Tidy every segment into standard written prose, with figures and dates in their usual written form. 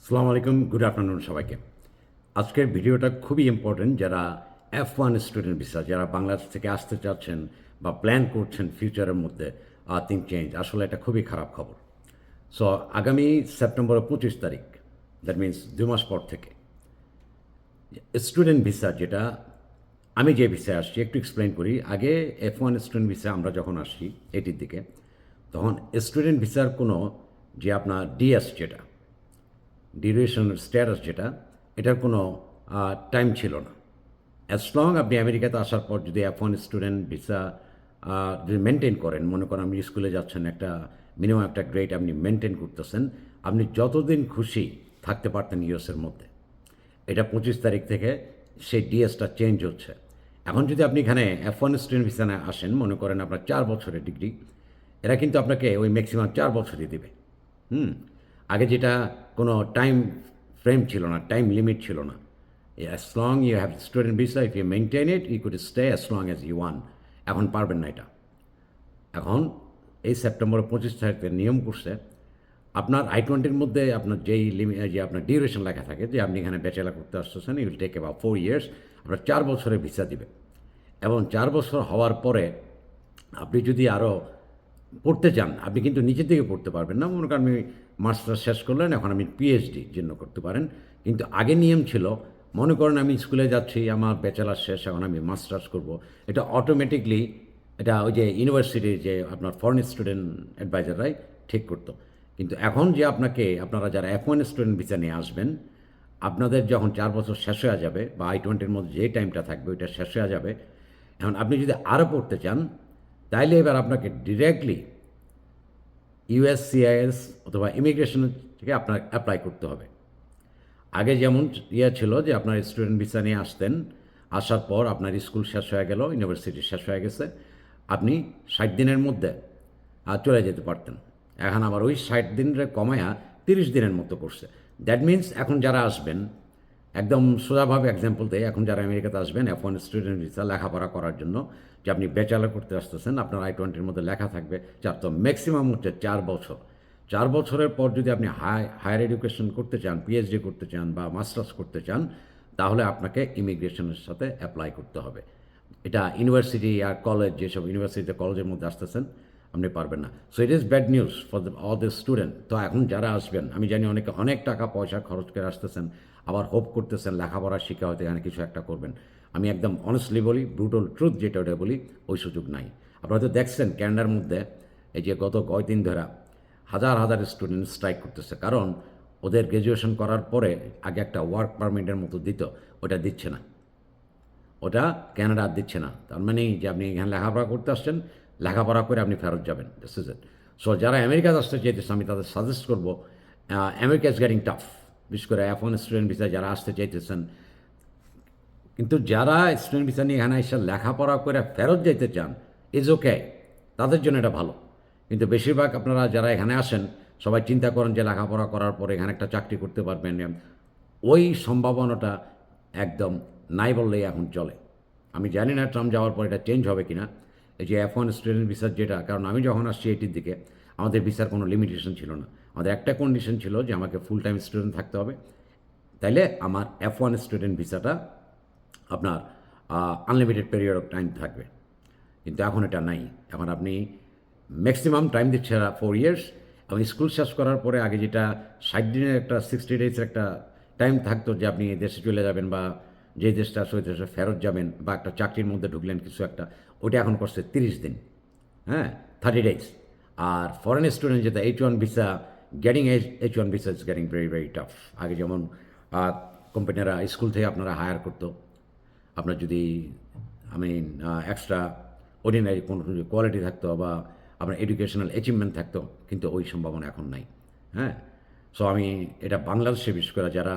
আসসালামু আলাইকুম, good afternoon সবাইকে। আজকের ভিডিওটা খুবই ইম্পর্টেন্ট যারা F1 স্টুডেন্ট ভিসা, যারা বাংলাদেশ থেকে আসতে চাচ্ছেন বা প্ল্যান করছেন ফিউচারের মধ্যে থিং চেঞ্জ। আসলে এটা খুবই খারাপ খবর। সো আগামী সেপ্টেম্বরের 25 তারিখ, দ্যাট মিন্স 2 মাস পর থেকে স্টুডেন্ট ভিসা, যেটা আমি যে ভিসায় আসছি একটু এক্সপ্লেন করি। আগে F1 স্টুডেন্ট ভিসা আমরা যখন আসি এটির দিকে, তখন স্টুডেন্ট ভিসার কোনো যে আপনার ডিএস, যেটা ডিউরেশন স্ট্যাটাস, এটার কোনো টাইম ছিল না। অ্যাজ লং আপনি আমেরিকাতে আসার পর যদি F1 স্টুডেন্ট ভিসা যদি মেনটেন করেন, মনে করেন আপনি স্কুলে যাচ্ছেন, একটা মিনিমাম একটা গ্রেড আপনি মেনটেন করতেছেন, আপনি যতদিন খুশি থাকতে পারতেন ইউএসের মধ্যে। এটা 25 তারিখ থেকে সেই ডিএসটা চেঞ্জ হচ্ছে। এখন যদি আপনি এখানে F1 স্টুডেন্ট ভিসা আসেন, মনে করেন আপনার 4 বছরের ডিগ্রি, এরা কিন্তু আপনাকে ওই ম্যাক্সিমাম 4 বছরই দেবে। হুম আগে যেটা কোনো টাইম ফ্রেম ছিল না, টাইম লিমিট ছিল না। As long you have student visa, if you maintain it, you could stay as long as you want. এখন পারবেন না এটা। এখন এই সেপ্টেম্বরের 25 তারিখে নিয়ম করছে, আপনার I-20 মধ্যে আপনার যেই যে আপনার ডিউরেশন লেখা থাকে, যে আপনি এখানে ব্যাচেলার করতে আসতেছেন, you will take about 4 years, আপনার 4 বছরের ভিসা দিবে। এবং 4 বছর হওয়ার পরে আপনি যদি আরও পড়তে চান, আপনি কিন্তু নিচের দিকে পড়তে পারবেন না। মনে করেন আমি মাস্টার্স শেষ করলেন, এখন আমি পিএইচডি জন্য করতে পারেন। কিন্তু আগে নিয়ম ছিল, মনে করেন আমি স্কুলে যাচ্ছি, আমার ব্যাচেলার শেষ, এখন আমি মাস্টার্স করব, এটা অটোমেটিকলি এটা ওই যে ইউনিভার্সিটির যে আপনার ফরেন স্টুডেন্ট অ্যাডভাইজাররাই ঠিক করতো। কিন্তু এখন যে আপনারা যারা F1 স্টুডেন্ট ভিসা নিয়ে আসবেন, আপনাদের যখন 4 বছর শেষ হয়ে যাবে, বা I-20 মধ্যে যে টাইমটা থাকবে ওইটা শেষ হয়ে যাবে, এখন আপনি যদি আরও পড়তে চান, তাইলে এবার আপনাকে ডিরেক্টলি USCIS অথবা ইমিগ্রেশন থেকে আপনার অ্যাপ্লাই করতে হবে। আগে যেমন ছিল যে আপনার স্টুডেন্ট ভিসা নিয়ে আসতেন, আসার পর আপনার স্কুল শেষ হয়ে গেল, ইউনিভার্সিটি শেষ হয়ে গেছে, আপনি 60 দিনের মধ্যে চলে যেতে পারতেন। এখন আবার ওই 60 দিনরে কমায়া 30 দিনের মতো করছে। দ্যাট মিন্স এখন যারা আসবেন, একদম সোজাভাবে এক্সাম্পল দেয়, এখন যারা আমেরিকাতে আসবেন F1 স্টুডেন্ট ভিসা লেখাপড়া করার জন্য, যে আপনি ব্যাচেলার করতে আসতেছেন, আপনার I-20 মধ্যে লেখা থাকবে তো ম্যাক্সিমাম হচ্ছে 4 বছর। 4 বছরের পর যদি আপনি হায়ার এডুকেশন করতে চান, পিএইচডি করতে চান বা মাস্টার্স করতে চান, তাহলে আপনাকে ইমিগ্রেশনের সাথে অ্যাপ্লাই করতে হবে। এটা ইউনিভার্সিটি আর কলেজ, যেসব ইউনিভার্সিটিতে কলেজের মধ্যে আসতেছেন, আপনি পারবেন না। So it is bad news for all the student. তো এখন যারা আসবেন, আমি জানি অনেকে অনেক টাকা পয়সা খরচ করে আসতেছেন, আবার হোপ করতেছেন লেখাপড়া শিক্ষা হয়তো এখানে কিছু একটা করবেন। আমি একদম অনেস্টলি বলি, ব্রুটাল ট্রুথ যেটা ওটা বলি, ওই সুযোগ নাই। আপনারা তো দেখছেন ক্যানাডার মধ্যে এই যে গত কয়েকদিন ধরে হাজার হাজার স্টুডেন্ট স্ট্রাইক করতেছে, কারণ ওদের গ্র্যাজুয়েশন করার পরে আগে একটা ওয়ার্ক পারমিটের মতো দিত, ওটা দিচ্ছে না। ওটা ক্যানাডা আর দিচ্ছে না। তার মানে যে আপনি এখানে লেখাপড়া করতে আসছেন, লেখাপড়া করে আপনি ফেরত যাবেন, দিস ইজ ইট। সো যারা আমেরিকাতে আসতে চাইতেছে, আমি তাদের সাজেস্ট করবো, আমেরিকা ইজ গেটিং টাফ, বিশেষ করে F1 স্টুডেন্ট ভিসা যারা আসতে চাইতেছেন। কিন্তু যারা স্টুডেন্ট ভিসা নিয়ে এখানে এসে লেখাপড়া করে ফেরত যেতে চান, ইজ ওকে, তাদের জন্য এটা ভালো। কিন্তু বেশিরভাগ আপনারা যারা এখানে আসেন, সবাই চিন্তা করেন যে লেখাপড়া করার পরে এখানে একটা চাকরি করতে পারবেন, ওই সম্ভাবনাটা একদম নাই বললেই এখন চলে। আমি জানি না ট্রাম্প যাওয়ার পর এটা চেঞ্জ হবে কি না, এই যে F1 স্টুডেন্ট ভিসার যেটা। কারণ আমি যখন আসছি এটির দিকে, আমাদের ভিসার কোনো লিমিটেশন ছিল না। আমাদের একটা কন্ডিশন ছিল যে আমাকে ফুল টাইম স্টুডেন্ট থাকতে হবে, তাইলে আমার F1 স্টুডেন্ট ভিসাটা আপনার আনলিমিটেড পিরিয়ড অফ টাইম থাকবে। কিন্তু এখন এটা নাই। এখন আপনি ম্যাক্সিমাম টাইম দিচ্ছে 4 ইয়ার্স। এবং স্কুল শেষ করার পরে আগে যেটা 60 দিনের একটা 60 ডেজের একটা টাইম থাকতো, যে আপনি দেশে চলে যাবেন বা যে দেশটা আছে ওই দেশে ফেরত যাবেন, বা একটা চাকরির মধ্যে ঢুকলেন কিছু একটা, ওটা এখন করছে 30 দিন। হ্যাঁ, 30 ডেজ। আর ফরেন স্টুডেন্ট যেটা H1 visa, getting H1 visa is getting very very tough. আগে যেমন কোম্পানিরা স্কুল থেকে আপনারা হায়ার করতো, আপনার যদি এক্সট্রা অর্ডিনারি কোনো কোয়ালিটি থাকতো বা আপনার এডুকেশনাল অ্যাচিভমেন্ট থাকতো, কিন্তু ওই সম্ভাবনা এখন নাই। হ্যাঁ, সো আমি এটা বাংলাদেশে বিশেষ করে যারা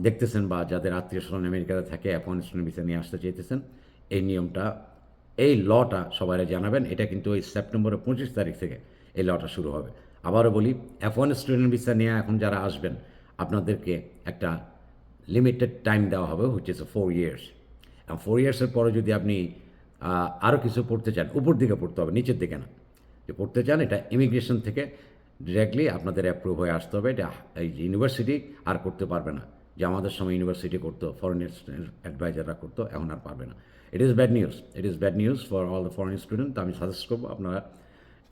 দেখতেছেন বা যাদের আত্মীয় স্বজন আমেরিকাতে থাকে, F1 স্টুডেন্ট ভিসা নিয়ে আসতে চাইতেছেন, এই নিয়মটা, এই লটা সবাই জানাবেন। এটা কিন্তু ওই সেপ্টেম্বরের 25 তারিখ থেকে এই লটা শুরু হবে। আবারও বলি, F1 স্টুডেন্ট ভিসা নিয়ে এখন যারা আসবেন, আপনাদেরকে একটা লিমিটেড টাইম দেওয়া হবে, হুইচ ইজ 4 ইয়ার্স। এবং 4 ইয়ার্সের পরে যদি আপনি আরও কিছু পড়তে চান, উপর দিকে পড়তে হবে, নিচের দিকে না। যে পড়তে চান, এটা ইমিগ্রেশন থেকে ডিরেক্টলি আপনাদের অ্যাপ্রুভ হয়ে আসতে হবে। এটা এই ইউনিভার্সিটি আর করতে পারবে না, যে আমাদের সময় ইউনিভার্সিটি করতো, ফরেন অ্যাডভাইজাররা করতো, এখন আর পারবে না। It is bad news, it is bad news for all the foreign student. আমি সাজেস্ট করবো আপনারা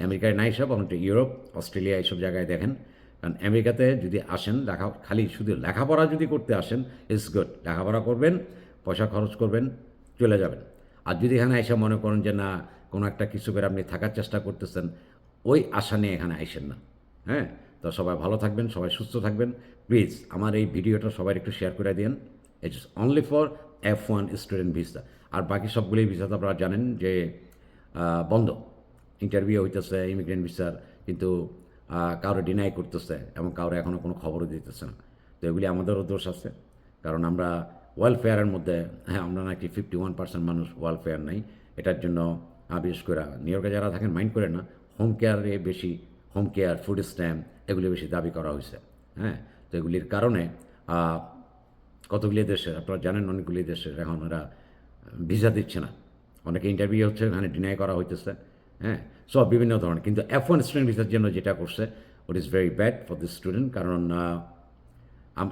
আমেরিকায় না এসব অনেকটা ইউরোপ, অস্ট্রেলিয়া এইসব জায়গায় দেখেন। কারণ আমেরিকাতে যদি আসেন খালি শুধু লেখাপড়া যদি করতে আসেন, ইটস গুড, লেখাপড়া করবেন, পয়সা খরচ করবেন, চলে যাবেন। আর যদি এখানে এসে মনে করেন যে না, কোনো একটা কিছু করে আপনি থাকার চেষ্টা করতেছেন, ওই আশা নিয়ে এখানে আইসেন না। হ্যাঁ, তো সবাই ভালো থাকবেন, সবাই সুস্থ থাকবেন। প্লিজ আমার এই ভিডিওটা সবাই একটু শেয়ার করে দিন। It's only for F1 student visa. আর বাকি সবগুলি ভিসা তো আপনারা জানেন যে বন্ধ। ইন্টারভিউ হইতেছে ইমিগ্রেন্ট ভিসার, কিন্তু কারো ডিনাই করতেছে এবং কারো এখনও কোনো খবরও দিতেছে না। তো এগুলি আমাদেরও দোষ আছে, কারণ আমরা ওয়েলফেয়ারের মধ্যে, হ্যাঁ, আমরা নাকি 51% মানুষ ওয়েলফেয়ার নাই। এটার জন্য বিশেষ করে নিউ ইয়র্কে যারা থাকেন মাইন্ড করে না, হোম কেয়ারে বেশি, হোম কেয়ার, ফুড স্ট্যাম্প এগুলি বেশি দাবি করা হয়েছে। হ্যাঁ, তো এগুলির কারণে কতগুলি দেশের, আপনারা জানেন অনেকগুলি দেশের এখন ওরা ভিসা দিচ্ছে না। অনেকে ইন্টারভিউ হচ্ছে, এখানে ডিনাই করা হইতেছে। হ্যাঁ, সব বিভিন্ন ধরনের। কিন্তু F1 স্টুডেন্ট ভিসার জন্য যেটা করছে, it is very bad for this student. কারণ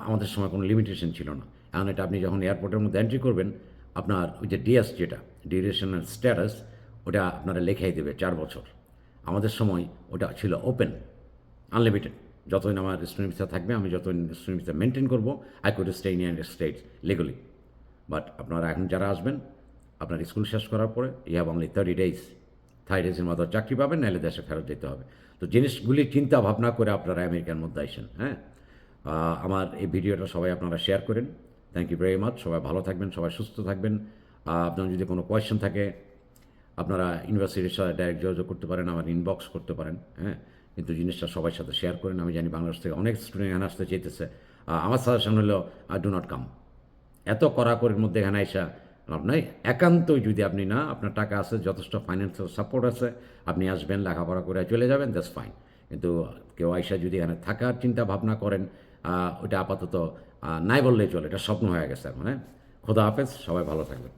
আমাদের সময় কোনো লিমিটেশন ছিল না। এখন এটা আপনি যখন এয়ারপোর্টের মধ্যে এন্ট্রি করবেন, আপনার ওই যে ডিএস, যেটা ডিউরেশনাল স্ট্যাটাস, ওটা আপনারা লেখাই দেবে 4 বছর। আমাদের সময় ওটা ছিল ওপেন, আনলিমিটেড। যতদিন আমার স্টুডেন্ট ভিসা থাকবে, আমি যতদিন স্টুডেন্ট ভিসা মেনটেন করবো, I could stay in United states legally. But আপনারা এখন যারা আসবেন, আপনার স্কুল শেষ করার পরে you have only 30 days। 30 days মতো চাকরি পাবেন, নাহলে দেশে ফেরত যেতে হবে। তো জিনিসগুলি চিন্তা ভাবনা করে আপনারা আমেরিকার মধ্যে আসেন। হ্যাঁ, আমার এই ভিডিওটা সবাই আপনারা শেয়ার করেন। Thank you very much. সবাই ভালো থাকবেন, সবাই সুস্থ থাকবেন। আপনার যদি কোনো কোয়েশ্চেন থাকে, আপনারা ইউনিভার্সিটির সাথে ডাইরেক্ট যোগাযোগ করতে পারেন, আমার ইনবক্স করতে পারেন। হ্যাঁ, কিন্তু জিনিসটা সবার সাথে শেয়ার করেন। আমি জানি বাংলাদেশ থেকে অনেক স্টুডেন্ট এখানে আসতে চাইতেছে। আমার সাজেশন হলো ডু নট কাম। এত কড়াকড়ির মধ্যে এখানে আইসা লাভ নাই। একান্তই যদি আপনি না, আপনার টাকা আছে, যথেষ্ট ফাইন্যান্সিয়াল সাপোর্ট আছে, আপনি আসবেন, লেখাপড়া করে চলে যাবেন, দ্যাটস ফাইন। কিন্তু কেউ আইসা যদি এখানে থাকার চিন্তা ভাবনা করেন, ওটা আপাতত নাই বললেই চলে, এটা স্বপ্ন হয়ে গেছে এখন। হ্যাঁ, খোদা হাফেজ, সবাই ভালো থাকবেন।